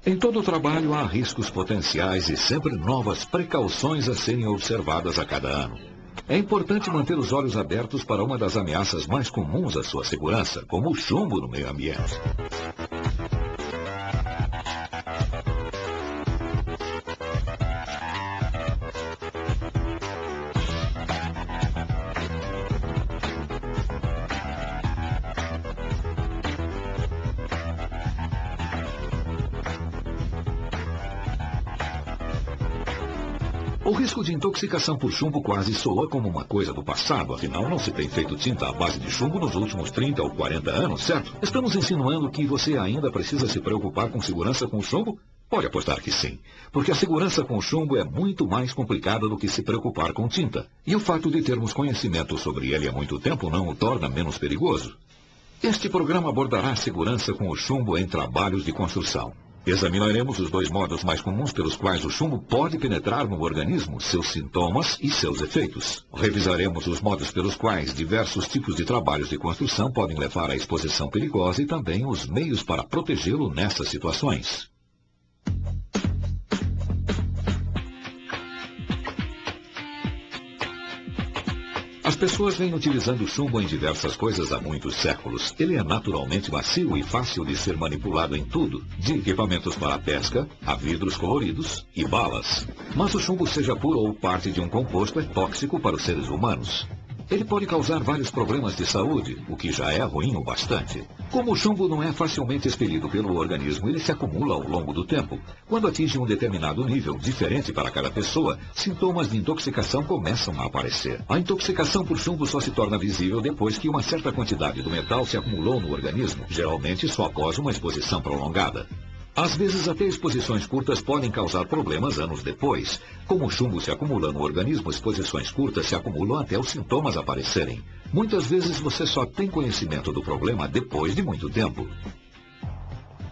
Em todo o trabalho há riscos potenciais e sempre novas precauções a serem observadas a cada ano. É importante manter os olhos abertos para uma das ameaças mais comuns à sua segurança, como o chumbo no meio ambiente. O risco de intoxicação por chumbo quase soa como uma coisa do passado, afinal não se tem feito tinta à base de chumbo nos últimos 30 ou 40 anos, certo? Estamos insinuando que você ainda precisa se preocupar com segurança com o chumbo? Pode apostar que sim, porque a segurança com o chumbo é muito mais complicada do que se preocupar com tinta. E o fato de termos conhecimento sobre ele há muito tempo não o torna menos perigoso. Este programa abordará a segurança com o chumbo em trabalhos de construção. Examinaremos os dois modos mais comuns pelos quais o chumbo pode penetrar no organismo, seus sintomas e seus efeitos. Revisaremos os modos pelos quais diversos tipos de trabalhos de construção podem levar à exposição perigosa e também os meios para protegê-lo nessas situações. As pessoas vêm utilizando o chumbo em diversas coisas há muitos séculos. Ele é naturalmente macio e fácil de ser manipulado em tudo, de equipamentos para a pesca, a vidros coloridos e balas. Mas o chumbo, seja puro ou parte de um composto, é tóxico para os seres humanos. Ele pode causar vários problemas de saúde, o que já é ruim o bastante. Como o chumbo não é facilmente expelido pelo organismo, ele se acumula ao longo do tempo. Quando atinge um determinado nível, diferente para cada pessoa, sintomas de intoxicação começam a aparecer. A intoxicação por chumbo só se torna visível depois que uma certa quantidade do metal se acumulou no organismo, geralmente só após uma exposição prolongada. Às vezes até exposições curtas podem causar problemas anos depois. Como o chumbo se acumula no organismo, exposições curtas se acumulam até os sintomas aparecerem. Muitas vezes você só tem conhecimento do problema depois de muito tempo.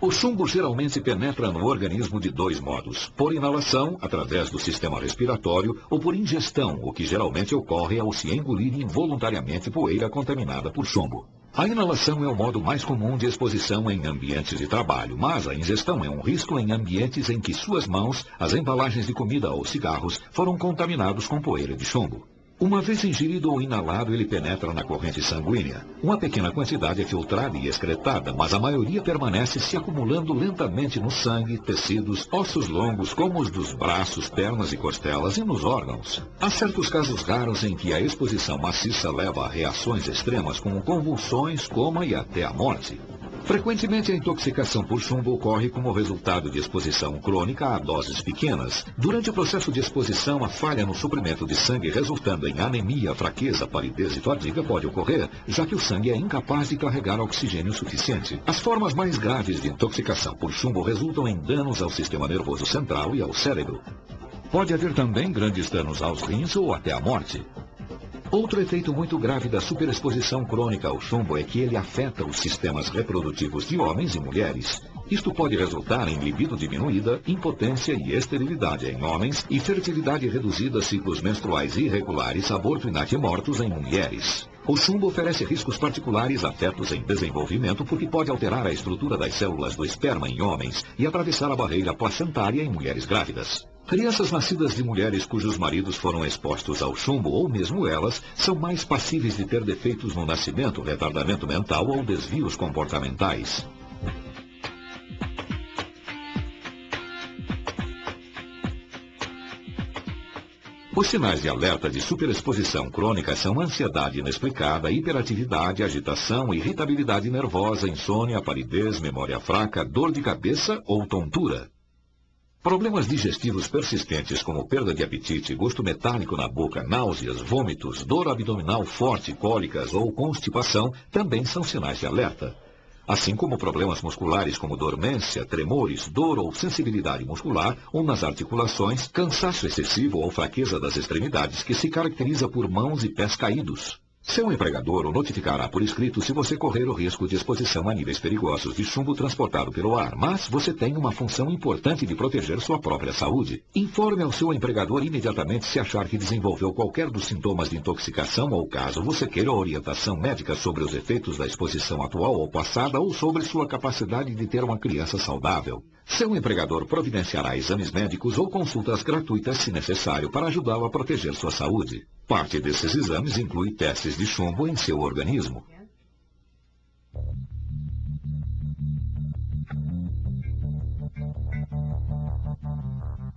O chumbo geralmente penetra no organismo de dois modos: por inalação, através do sistema respiratório, ou por ingestão, o que geralmente ocorre ao se engolir involuntariamente poeira contaminada por chumbo. A inalação é o modo mais comum de exposição em ambientes de trabalho, mas a ingestão é um risco em ambientes em que suas mãos, as embalagens de comida ou cigarros foram contaminados com poeira de chumbo. Uma vez ingerido ou inalado, ele penetra na corrente sanguínea. Uma pequena quantidade é filtrada e excretada, mas a maioria permanece se acumulando lentamente no sangue, tecidos, ossos longos como os dos braços, pernas e costelas e nos órgãos. Há certos casos raros em que a exposição maciça leva a reações extremas como convulsões, coma e até a morte. Frequentemente a intoxicação por chumbo ocorre como resultado de exposição crônica a doses pequenas. Durante o processo de exposição, a falha no suprimento de sangue resultando em anemia, fraqueza, palidez e fadiga pode ocorrer, já que o sangue é incapaz de carregar oxigênio suficiente. As formas mais graves de intoxicação por chumbo resultam em danos ao sistema nervoso central e ao cérebro. Pode haver também grandes danos aos rins ou até a morte. Outro efeito muito grave da superexposição crônica ao chumbo é que ele afeta os sistemas reprodutivos de homens e mulheres. Isto pode resultar em libido diminuída, impotência e esterilidade em homens e fertilidade reduzida, ciclos menstruais irregulares, aborto e natimortos em mulheres. O chumbo oferece riscos particulares a fetos em desenvolvimento porque pode alterar a estrutura das células do esperma em homens e atravessar a barreira placentária em mulheres grávidas. Crianças nascidas de mulheres cujos maridos foram expostos ao chumbo, ou mesmo elas, são mais passíveis de ter defeitos no nascimento, retardamento mental ou desvios comportamentais. Os sinais de alerta de superexposição crônica são ansiedade inexplicada, hiperatividade, agitação, irritabilidade nervosa, insônia, palidez, memória fraca, dor de cabeça ou tontura. Problemas digestivos persistentes como perda de apetite, gosto metálico na boca, náuseas, vômitos, dor abdominal forte, cólicas ou constipação também são sinais de alerta. Assim como problemas musculares como dormência, tremores, dor ou sensibilidade muscular ou nas articulações, cansaço excessivo ou fraqueza das extremidades que se caracteriza por mãos e pés caídos. Seu empregador o notificará por escrito se você correr o risco de exposição a níveis perigosos de chumbo transportado pelo ar, mas você tem uma função importante de proteger sua própria saúde. Informe ao seu empregador imediatamente se achar que desenvolveu qualquer dos sintomas de intoxicação ou caso você queira orientação médica sobre os efeitos da exposição atual ou passada ou sobre sua capacidade de ter uma criança saudável. Seu empregador providenciará exames médicos ou consultas gratuitas, se necessário, para ajudá-lo a proteger sua saúde. Parte desses exames inclui testes de chumbo em seu organismo.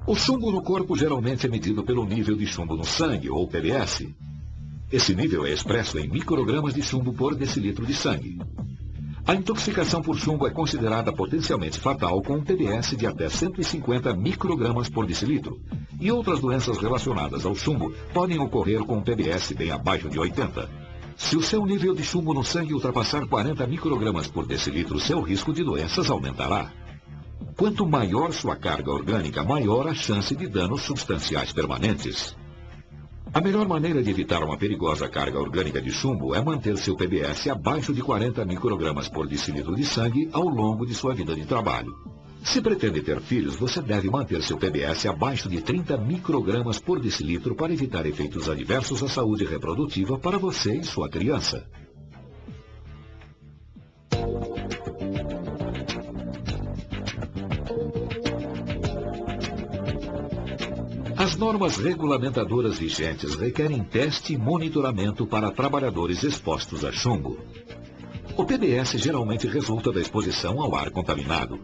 O chumbo no corpo geralmente é medido pelo nível de chumbo no sangue, ou PBS. Esse nível é expresso em microgramas de chumbo por decilitro de sangue. A intoxicação por chumbo é considerada potencialmente fatal com um PBS de até 150 microgramas por decilitro. E outras doenças relacionadas ao chumbo podem ocorrer com um PBS bem abaixo de 80. Se o seu nível de chumbo no sangue ultrapassar 40 microgramas por decilitro, seu risco de doenças aumentará. Quanto maior sua carga orgânica, maior a chance de danos substanciais permanentes. A melhor maneira de evitar uma perigosa carga orgânica de chumbo é manter seu PBS abaixo de 40 microgramas por decilitro de sangue ao longo de sua vida de trabalho. Se pretende ter filhos, você deve manter seu PBS abaixo de 30 microgramas por decilitro para evitar efeitos adversos à saúde reprodutiva para você e sua criança. As normas regulamentadoras vigentes requerem teste e monitoramento para trabalhadores expostos a chumbo. O PBS geralmente resulta da exposição ao ar contaminado.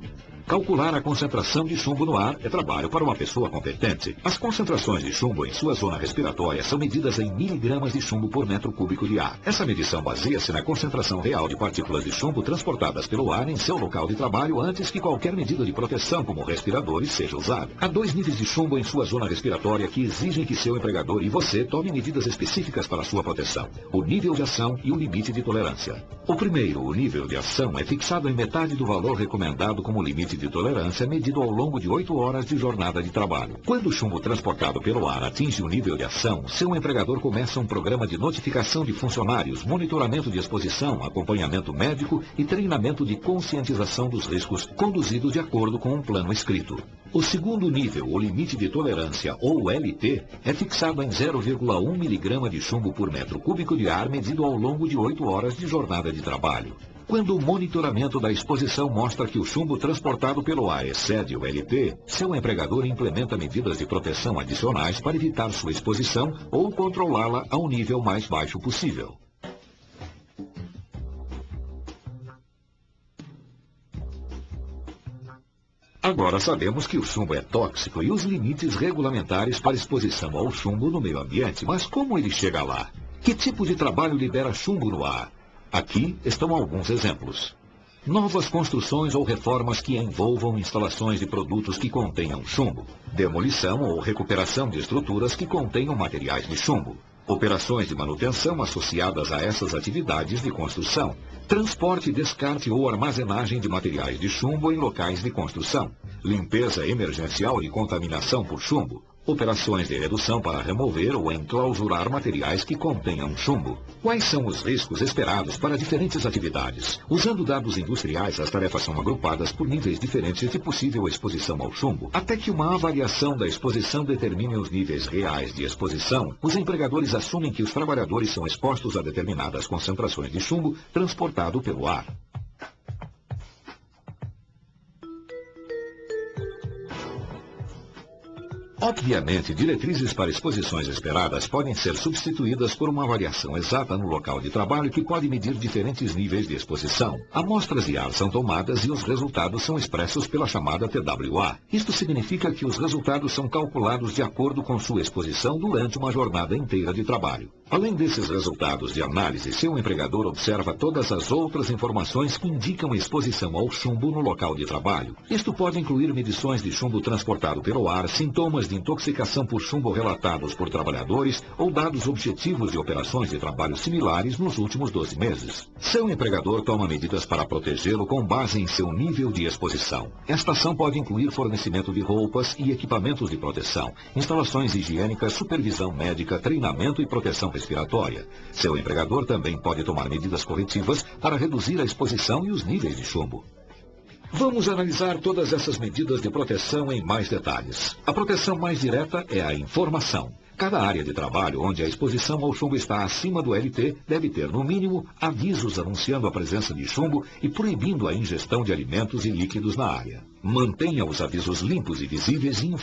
Calcular a concentração de chumbo no ar é trabalho para uma pessoa competente. As concentrações de chumbo em sua zona respiratória são medidas em miligramas de chumbo por metro cúbico de ar. Essa medição baseia-se na concentração real de partículas de chumbo transportadas pelo ar em seu local de trabalho antes que qualquer medida de proteção, como respiradores, seja usada. Há 2 níveis de chumbo em sua zona respiratória que exigem que seu empregador e você tomem medidas específicas para sua proteção: o nível de ação e o limite de tolerância. O primeiro, o nível de ação, é fixado em metade do valor recomendado como limite de tolerância medido ao longo de 8 horas de jornada de trabalho. Quando o chumbo transportado pelo ar atinge o nível de ação, seu empregador começa um programa de notificação de funcionários, monitoramento de exposição, acompanhamento médico e treinamento de conscientização dos riscos, conduzido de acordo com um plano escrito. O segundo nível, o limite de tolerância, ou LT, é fixado em 0,1 miligrama de chumbo por metro cúbico de ar medido ao longo de 8 horas de jornada de trabalho. Quando o monitoramento da exposição mostra que o chumbo transportado pelo ar excede o LT, seu empregador implementa medidas de proteção adicionais para evitar sua exposição ou controlá-la ao nível mais baixo possível. Agora sabemos que o chumbo é tóxico e os limites regulamentares para exposição ao chumbo no meio ambiente. Mas como ele chega lá? Que tipo de trabalho libera chumbo no ar? Aqui estão alguns exemplos. Novas construções ou reformas que envolvam instalações de produtos que contenham chumbo. Demolição ou recuperação de estruturas que contenham materiais de chumbo. Operações de manutenção associadas a essas atividades de construção. Transporte, descarte ou armazenagem de materiais de chumbo em locais de construção. Limpeza emergencial de contaminação por chumbo. Operações de redução para remover ou enclausurar materiais que contenham chumbo. Quais são os riscos esperados para diferentes atividades? Usando dados industriais, as tarefas são agrupadas por níveis diferentes de possível exposição ao chumbo. Até que uma avaliação da exposição determine os níveis reais de exposição, os empregadores assumem que os trabalhadores são expostos a determinadas concentrações de chumbo transportado pelo ar. Obviamente, diretrizes para exposições esperadas podem ser substituídas por uma avaliação exata no local de trabalho que pode medir diferentes níveis de exposição. Amostras de ar são tomadas e os resultados são expressos pela chamada TWA. Isto significa que os resultados são calculados de acordo com sua exposição durante uma jornada inteira de trabalho. Além desses resultados de análise, seu empregador observa todas as outras informações que indicam exposição ao chumbo no local de trabalho. Isto pode incluir medições de chumbo transportado pelo ar, sintomas de intoxicação por chumbo relatados por trabalhadores ou dados objetivos de operações de trabalho similares nos últimos 12 meses. Seu empregador toma medidas para protegê-lo com base em seu nível de exposição. Esta ação pode incluir fornecimento de roupas e equipamentos de proteção, instalações higiênicas, supervisão médica, treinamento e proteção respiratória. Seu empregador também pode tomar medidas corretivas para reduzir a exposição e os níveis de chumbo. Vamos analisar todas essas medidas de proteção em mais detalhes. A proteção mais direta é a informação. Cada área de trabalho onde a exposição ao chumbo está acima do LT deve ter, no mínimo, avisos anunciando a presença de chumbo e proibindo a ingestão de alimentos e líquidos na área. Mantenha os avisos limpos e visíveis e informe